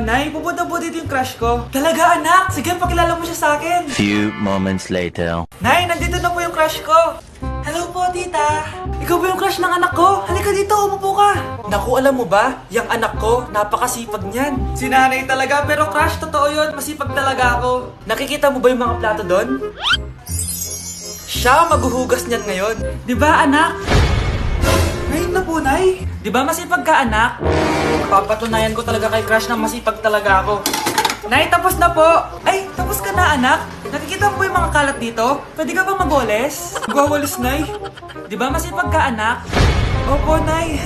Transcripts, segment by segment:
Nay, pupunta po dito yung crush ko. Talaga, anak? Sige, pakilala mo siya sa akin. Few moments later. Nay, nandito na po yung crush ko. Hello po, tita. Ikaw ba yung crush ng anak ko? Halika dito, umupo ka. Naku, alam mo ba? Yung anak ko, napakasipag niyan. Si nanay talaga, pero crush, totoo yun. Masipag talaga ako. Nakikita mo ba yung mga plato doon? Siya maghuhugas niyan ngayon. Di ba, anak? Ngayon na po, Nay. Di ba masipag ka, anak? Papatunayan ko talaga kay crush na masipag talaga ako. Nay, tapos na po. Ay, tapos ka na, anak. Nakikita mo ba yung mga kalat dito? Pwede ka bang magwalis? Magwawalis, Nay. Di ba masipag ka, anak? Opo, Nay.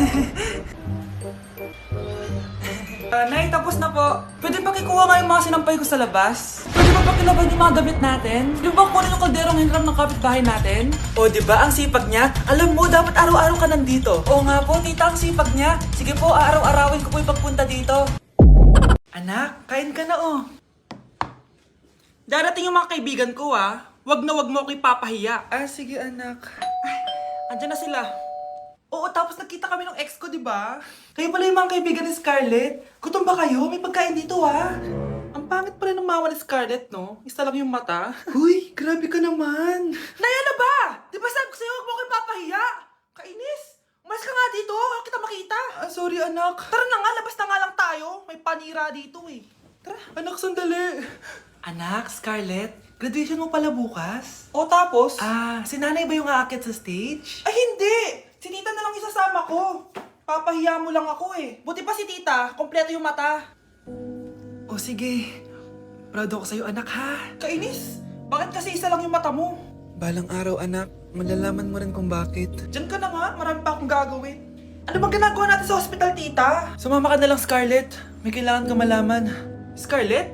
Nay, tapos na po. Pwede ba kikuha nga yung mga sinampay ko sa labas? Pwede ba pakilaban yung mga damit natin? Di ba kunin yung kalderong hinram ng kapitbahay natin? O, di ba ang sipag niya? Alam mo, dapat araw-araw ka nandito. Oo nga po, tita, ang sipag niya. Sige po, araw-arawin ko po yung pagpunta dito. Anak, kain ka na oh. Darating yung mga kaibigan ko ah. Wag na wag mo ako ipapahiya. Ah, sige anak. Ay, andyan na sila. Oo, tapos nakita kami ng ex ko, di ba? Kayo pala yung mga kaibigan ni Scarlett. Gutom ba kayo? May pagkain dito, ah. Ang pangit pala ng mama ni Scarlett, no? Isa lang yung mata. Huy, grabe ka naman. Naya na ba? Di ba sabi ko sa'yo, huwag mo ko ipapahiya? Kainis. Umalis ka nga dito, huwag kita makita. Ah, sorry, anak. Tara na nga, labas na nga lang tayo. May panira dito, eh. Tara. Anak, sandali. Anak, Scarlett, graduation mo pala bukas? O tapos? Ah, si nanay ba yung aakit sa stage? Ay, hindi! Si tita na lang isasama ko. Papahiya mo lang ako eh. Buti pa si tita, kompleto yung mata. O sige, proud ako sa'yo anak ha. Kainis, bakit kasi isa lang yung mata mo? Balang araw anak, malalaman mo rin kung bakit. Diyan ka na nga, marami pa akong gagawin. Ano bang ginagawa natin sa hospital tita? Sumama ka na lang Scarlett, may kailangan ka malaman. Scarlett?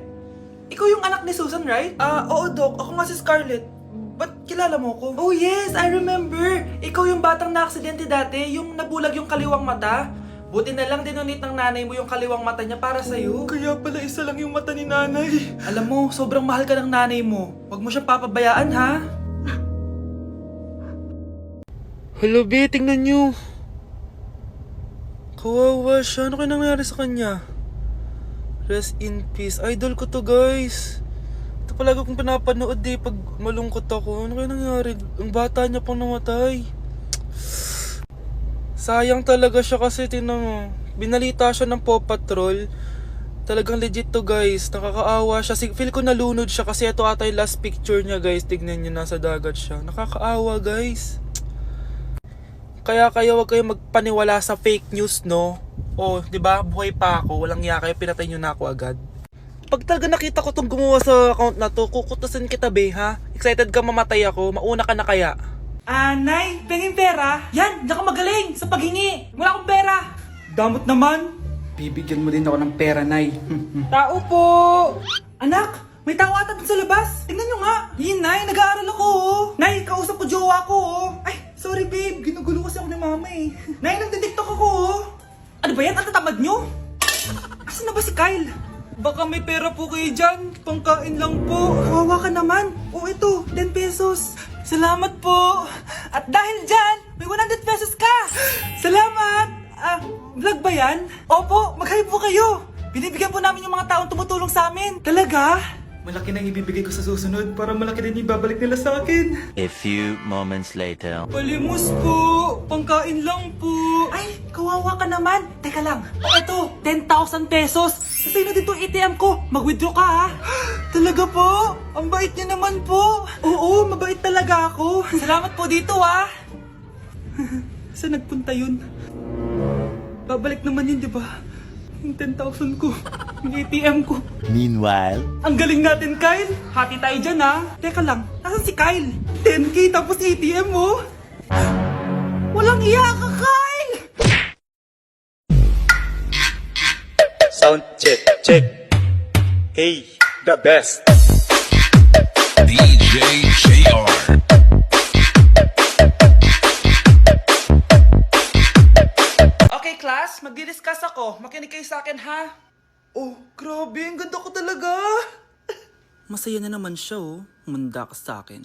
Ikaw yung anak ni Susan, right? Oo, Doc. Ako nga si Scarlett. Ba't kilala mo ko? Oh, yes! I remember! Ikaw yung batang na-aksidente dati, yung nabulag yung kaliwang mata. Buti na lang dinonate ng nanay mo yung kaliwang mata niya para sa'yo. Kaya pala isa lang yung mata ni nanay. Alam mo, sobrang mahal ka ng nanay mo. Huwag mo siya papabayaan, ha? Hello, B. Tingnan nyo. Kawawa siya. Ano kaya nangyari sa kanya? Rest in peace. Idol ko to, guys. Ito palagi kong pinapanood pag malungkot ako. Ano kaya nangyari? Ang bata niya pang namatay. Sayang talaga siya kasi tinan mo. Binalita siya ng Paw Patrol. Talagang legit to guys. Nakakaawa siya. Feel ko nalunod siya kasi ito ata yung last picture niya guys. Tignan niyo nasa dagat siya. Nakakaawa guys. Kaya kayo wag kayo magpaniwala sa fake news no. O, di ba? Buhay pa ako. Walang iya kayo. Pinatay niyo na ako agad. Pag talaga nakita ko tong gumawa sa account na to, kukutusin kita, be, ha? Excited ka mamatay ako, mauna ka na kaya? Nay, pengin pera? Yan, diyan ka magaling sa paghingi. Wala akong pera. Damot naman. Bibigyan mo din ako ng pera, Nay. Tao po. Anak, may tao ata dun sa labas. Tingnan nyo nga. Yun, Nay, nag-aaral ako, oh. Nay, kausap ko jowa ko, oh. Ay, sorry, babe. Ginugulo kasi ako ni mama, eh. Nay, nagtitiktok ako, oh. Ano ba yan? Ang tatamad nyo? Asan na ba si Kyle? Baka may pera po kayo dyan. Pangkain lang po. Kawawa ka naman. O ito, 10 pesos. Salamat po. At dahil dyan, may 100 pesos ka. Salamat. Vlog ba yan? Opo, mag-hype po kayo. Binibigyan po namin yung mga taong tumutulong sa amin. Talaga? Malaki na ibibigay ko sa susunod para malaki din ibabalik nila sa akin. A few moments later. Palimos po. Pangkain lang po. Ay, kawawa ka naman. Teka lang. Ito, 10,000 pesos. Sa'yo na dito ATM ko. Mag-withdraw ka ha. Talaga po? Ang bait niya naman po. Oo, mabait talaga ako. Salamat po dito ha. Saan nagpunta yun? Babalik naman yun, di ba? Yung 10,000 ko. Yung ATM ko. Meanwhile. Ang galing natin, Kyle. Hati tayo dyan, ha? Teka lang, nasan si Kyle? 10K tapos ATM mo? Walang iya ka, Kyle! Sound check, check. Hey, the best. DJ JR. Okay, class, magdi-discuss ako. Makinig kayo sa akin, ha? Oh, grabe, ang ganda ko talaga. Masaya na naman siya, oh. Munda ka sa akin.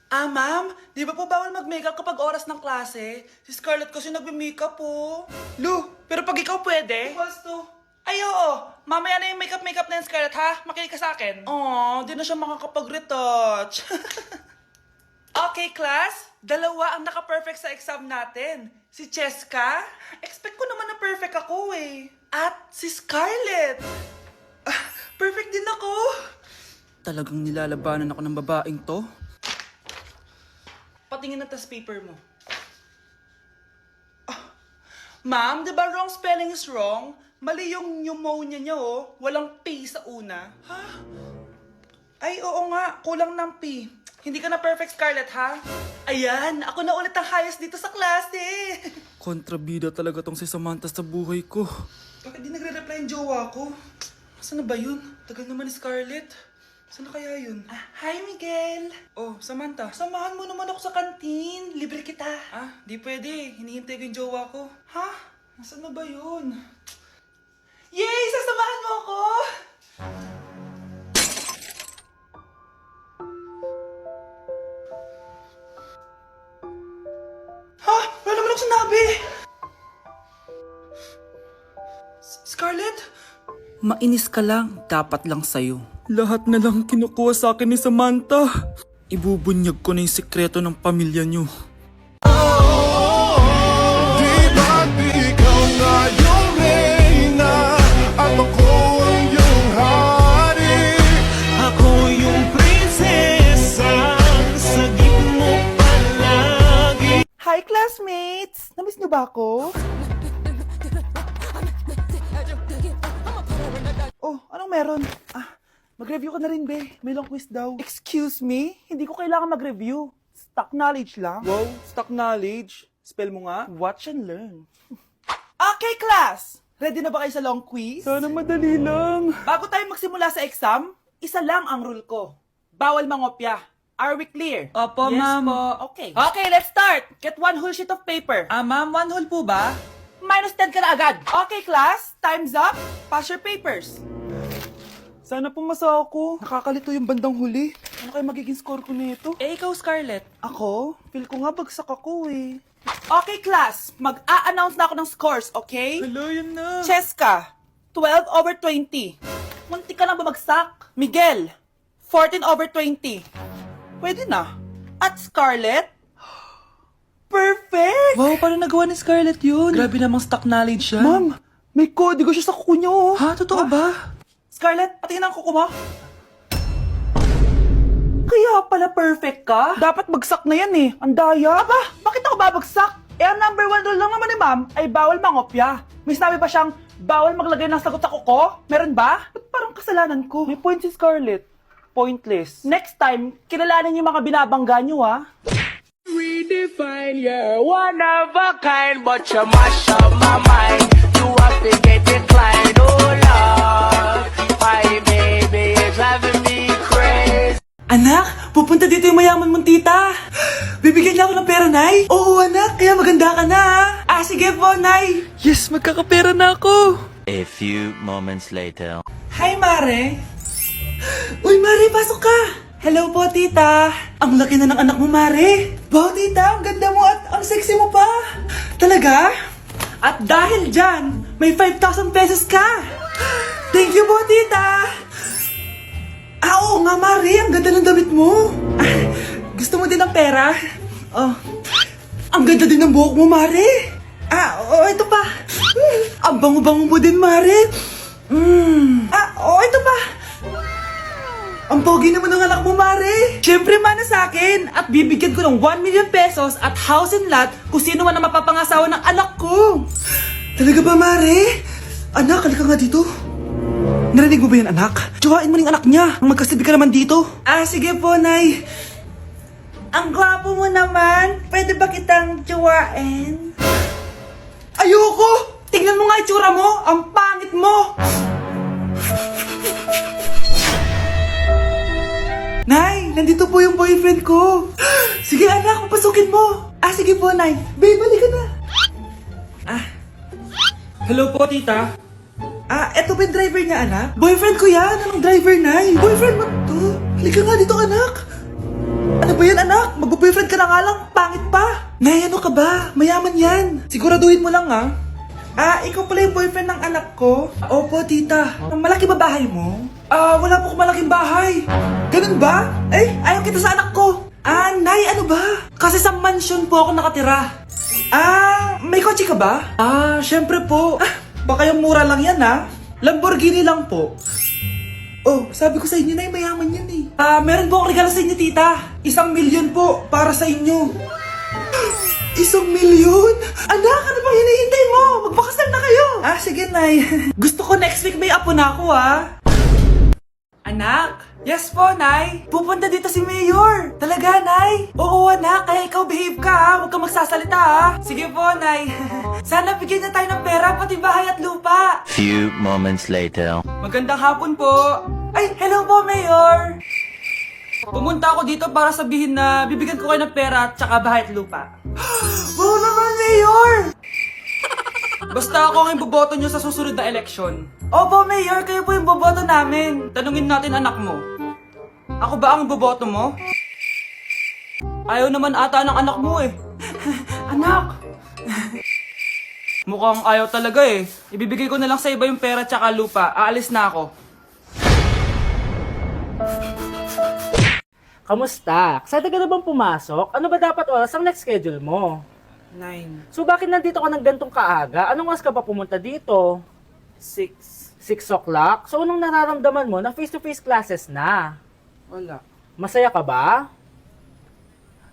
Ma'am, di ba po bawal mag-makeup kapag oras ng klase? Si Scarlett kasi nagme-makeup po. Lu, pero pag ikaw pwede? Basto. Ay, oo. Mamaya na yung makeup na yung Scarlett, ha? Makinig ka sa akin. Di na siya makakapag-retouch. Okay, class. Dalawa ang naka-perfect sa exam natin. Si Cheska. Expect ko naman na perfect ako eh. At si Scarlett. Perfect din ako. Talagang nilalabanan ako ng babaeng to. Patingin na test paper mo. Ma'am, di ba wrong spelling is wrong? Mali yung pneumonia niya, oh. Walang P sa una. Ha? Ay, oo nga. Kulang ng P. Hindi ka na perfect, Scarlett, ha? Ayan, ako na ulit ang highest dito sa klase. Kontrabida talaga tong si Samantha sa buhay ko. Bakit di nagre-reply yung jowa ko? Saan na ba yun? Tagal naman ni Scarlett. Saan na kaya yun? Hi, Miguel! Oh, Samantha, samahan mo naman ako sa kantin. Libre kita. Di pwede. Hinihintay ko yung jowa ko. Ha? Nasaan na ba yun? Yay! Sasamahan mo ako! Ha? Wala naman ako sinabi! Scarlett? Mainis ka lang. Dapat lang sa'yo. Lahat na lang kinukuha sa akin ni Samantha. Ibubunyag ko na yung sekreto ng pamilya niyo. Di ba't ikaw nga yung reyna at ako ang iyong hari? Ako yung prinsesang sagip mo palagi. Hi, classmates! Namiss niyo ba ako? Oh, anong meron? Mag-review ka na rin, be. May long quiz daw. Excuse me? Hindi ko kailangan mag-review. Stock knowledge lang. Wow, stock knowledge? Spell mo nga. Watch and learn. Okay, class! Ready na ba kayo sa long quiz? Sana madali lang. Bago tayo magsimula sa exam, isa lang ang rule ko. Bawal mangopya. Are we clear? Opo, yes, ma'am. Okay. Okay, let's start. Get one whole sheet of paper. Ma'am, one whole po ba? Minus 10 ka na agad. Okay, class. Time's up. Pass your papers. Sana pumasa ako. Nakakalito yung bandang huli. Ano kayo magiging score ko nito? Ikaw, Scarlett. Ako? Feel ko nga bagsak ako eh. Okay, class. Mag-a-announce na ako ng scores, okay? Hello, yun na. Cheska, 12/20. Munti ka lang bumagsak. Miguel, 14/20. Pwede na. At Scarlett, perfect! Wow, paano nagawa ni Scarlett yun? Grabe namang stock knowledge siya. Ma'am, may kodigo siya sa kuko niyo. Ha? Totoo ba? Scarlett, patingin ang kuko mo. Kaya pala perfect ka? Dapat bagsak na yan eh. Ang daya. Aba, bakit ako babagsak? Ang number 1 rule lang naman ni ma'am ay bawal mangopya. May sinabi ba siyang bawal maglagay ng sagot sa kuko? Meron ba? Ba't parang kasalanan ko? May point si Scarlett. Pointless. Next time, kilalanin yung mga binabangga nyo, ha? Redefine, you're one of a kind, but you mash up my mind. You have to get declined, oh Lord. My baby is driving me crazy. Anak, pupunta dito yung mayaman mong tita. Bibigyan niya ako ng pera, Nay. Oo, anak, kaya maganda ka na, ha? Sige po, Nay. Yes, magkakapera na ako. A few moments later. Hi, Mare. Uy, Mare, pasok ka. Hello po, tita. Ang laki na ng anak mo, Mare. Wow, tita, ang ganda mo at ang sexy mo pa. Talaga? At dahil dyan, may 5,000 pesos ka. Thank you po, tita. Oo nga, Mare, ang ganda ng damit mo. Gusto mo din ng pera? Oh, ang ganda din ng buhok mo, Mare. Ito pa. Ang bango-bango mo din, Mare. Ito pa. Ang pogi naman ng anak mo, Mare. Siyempre, mana sa akin. At bibigyan ko ng 1 million pesos at house and lot kung sino man ang mapapangasawa ng anak ko. Talaga ba, Mare? Anak, halika nga dito. Narinig mo ba yan, anak? Tsuhain mo ng anak niya. Ang magkasabi ka naman dito. Sige po, Nay. Ang gwapo mo naman. Pwede ba kitang tsuhain? Ayoko! Tingnan mo nga itsura mo. Ang pangit mo. Nay, nandito po yung boyfriend ko. Sige anak, papasukin mo. Sige po, Nay. Babe, balik ka na. Hello po, tita. Eto ba yung driver niya, anak? Boyfriend ko yan. Anong driver, Nay? Boyfriend mo to? Halika nga dito, anak. Ano ba yan, anak? Mag-boyfriend ka na nga lang. Pangit pa. Nay, ano ka ba? Mayaman yan. Siguraduhin mo lang, ha? Ikaw pala yung boyfriend ng anak ko? Opo, tita. Malaki ba bahay mo? Wala po akong malaking bahay. Ganun ba? Ayaw kita sa anak ko. Nay, ano ba? Kasi sa mansion po ako nakatira. May kotse ka ba? Syempre po. Baka yung mura lang yan, Lamborghini lang po. Oh, sabi ko sa inyo na mayaman yan eh. Meron po akong regalo sa inyo, tita. 1 milyon po para sa inyo. 1 milyon? Anak, ano bang hinihintay mo? Magpakasal na kayo. Sige, Nay. Gusto ko next week may apo na ako, Anak? Yes po, Nay. Pupunta dito si Mayor. Talaga, Nay? Oo, anak. Kaya ikaw behave ka, Huwag ka magsasalita, Sige po, Nay. Sana bigyan niya tayo ng pera, pati bahay at lupa. Few moments later. Magandang hapon po. Hello po, Mayor. Pumunta ako dito para sabihin na bibigyan ko kayo ng pera at tsaka bahay at lupa. Wow naman, Mayor! Basta ako ang iboboto nyo sa susunod na eleksyon. Opo, Mayor, kayo po yung boboto namin. Tanungin natin anak mo. Ako ba ang boboto mo? Ayaw naman ata ng anak mo eh. Anak! Mukhang ayaw talaga eh. Ibibigay ko na lang sa iba yung pera tsaka lupa. Aalis na ako. Kamusta? Excited ka na bang pumasok? Ano ba dapat oras ang next schedule mo? 9, So bakit nandito ka ng gantong kaaga? Anong oras ka pa pumunta dito? 6, 6 o'clock? So anong nararamdaman mo na face-to-face classes na? wala. Masaya ka ba?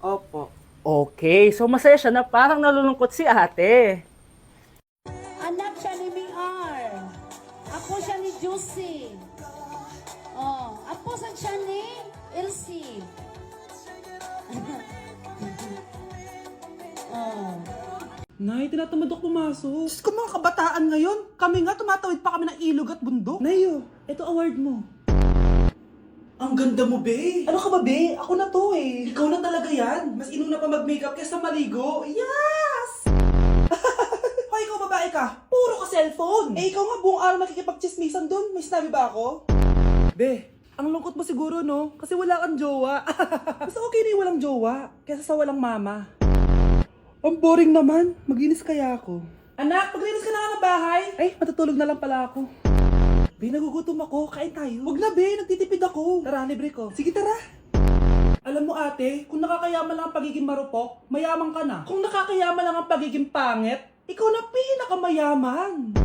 Opo. Okay, so masaya siya na parang nalulungkot si ate. Anak siya ni Miar. Ako siya ni Juicy. Apo siya ni Elsie. Nay, tinatamad ako pumasok. Diyos ko, mga kabataan ngayon. Kami nga, tumatawid pa kami ng ilog at bundok. Nayo, ito award mo. Ang ganda mo, be. Ano ka ba, be? Ako na to eh. Ikaw na talaga yan. Mas inuna pa mag-makeup kaysa maligo. Yes! Hoy, ikaw babae ka. Puro ka cellphone. Ikaw nga buong araw nakikipag-chismisan dun. May sinabi ba ako? Be, ang lungkot mo siguro, no? Kasi wala kang jowa. Mas okay na yung walang jowa kaysa sa walang mama. Ang boring naman. Maginis kaya ako. Anak, maglinis ka na nga ng bahay. Matutulog na lang pala ako. Be, nagugutom ako. Kain tayo. Huwag na, be. Nagtitipid ako. Tara, libre ko. Sige, tara. Alam mo, ate, kung nakakayaman lang ang pagiging marupok, mayaman ka na. Kung nakakayaman lang ang pagiging pangit, ikaw na pinakamayaman.